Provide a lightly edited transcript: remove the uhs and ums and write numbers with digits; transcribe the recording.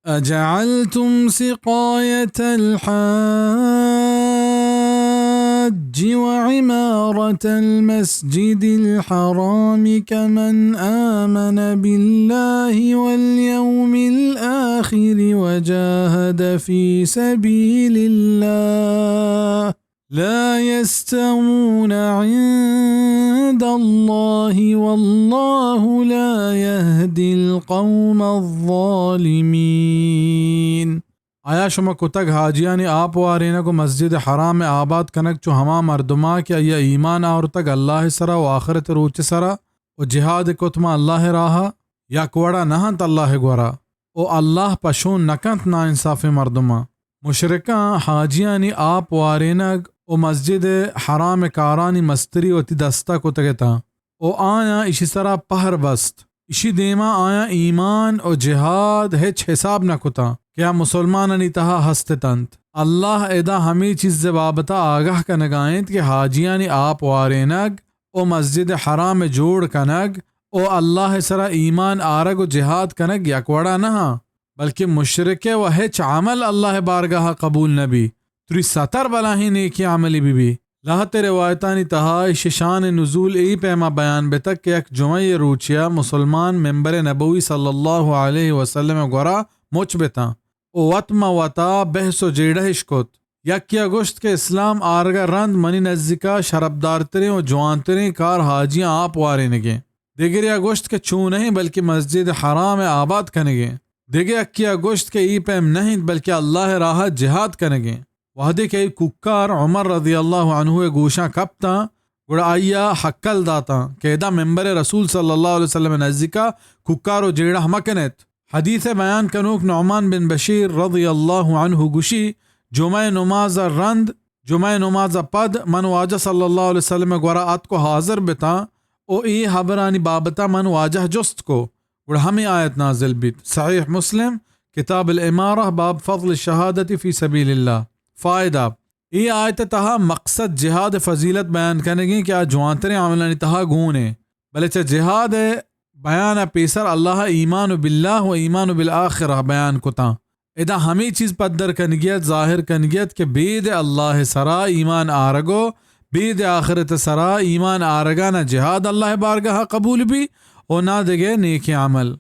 أجعلتم سقاية الحاج وعمارة المسجد الحرام كمن آمن بالله واليوم الآخر وجاهد في سبيل الله لا يستوون عند الله والله لا يهدي القوم الظالمين. آیا شما کتگ حاجیانی آپ وارینہ کو مسجد حرام آباد کنک چو ہما مردما کہ ایا ایمان آورتگ اللہ سرا و آخرت روچ سرا و جہاد کتما اللہ راہا یا کوڑا نہنت اللہ گورا او اللہ پشون نکنت نا انصاف مردما مشرکاں حاجیانی آپ وارینگ او مسجد حرام کارانی مستری و تی دستا کتگتا او آیا اسی سرا پہر بست اسی دیما آیا ایمان و جہاد ہچ حساب نہ کتا کیا مسلمانانی تہا ہستے تنت اللہ ادا ہمیں چیز بابتا آگاہ کنگائیں کہ حاجیانی آپ وارینگ او مسجد حرام جوڑ کنگ او اللہ سرا ایمان آرگ و جہاد کنگ یکوڑا نہا بلکہ مشرک و ہچ عمل اللہ بارگاہ قبول نبی تری ستر بلاہی نیکی عملی بھی لاہت روایتانی تہا شان نزول ای پیما بیان بے تک کہ ایک جمعی روچیا مسلمان ممبر نبوی صلی اللہ علیہ وسلم گورا مچ بیتا او وطم وطا بحث و جیڑہش کت یکیا گوشت کے اسلام آرگا رند منی نزدیکا شربدار ترین و جوان ترین کار حاجیاں آپ وارے نگے دیگر یا گوشت کے چون نہیں بلکہ مسجد حرام آباد کنگے دیگر اکیا گوشت کے ای پیم نہیں بلکہ اللہ راہ جہاد کنگے وحدی کے ککار عمر رضی اللہ عنہ گوشاں کپتا گڑا آیا حکل داتا کہ ادا ممبر رسول صلی اللہ علیہ وسلم نزدیکا ککار و جیڑا ہمکنت حدیث بیان کنوک نعمان بن بشیر رضی اللہ عنہ گوشی جمعہ نماز رند جمعہ نماز پد من واجہ صلی اللہ علیہ وسلم گورا آت کو حاضر بتا او ای حبرانی بابتا من واجہ جست کو گڑا ہمیں آیت نازل بیت صحیح مسلم کتاب الامارہ باب فضل الشہادت فی سبیل اللہ فائدہ یہ آیت تہا مقصد جہاد فضیلت بیان کرنے گی کہ جوانتریں عملانی تہا گونے بلچہ جہاد بیان پیسر اللہ ایمان باللہ و ایمان بالآخرہ بیان کتا ادا ہمیں چیز پدر کنگیت ظاہر کنگیت کہ بید اللہ سرا ایمان آرگو بید آخرت سرا ایمان آرگا نہ جہاد اللہ بارگاہ قبول بھی اور نہ دگے نیک عمل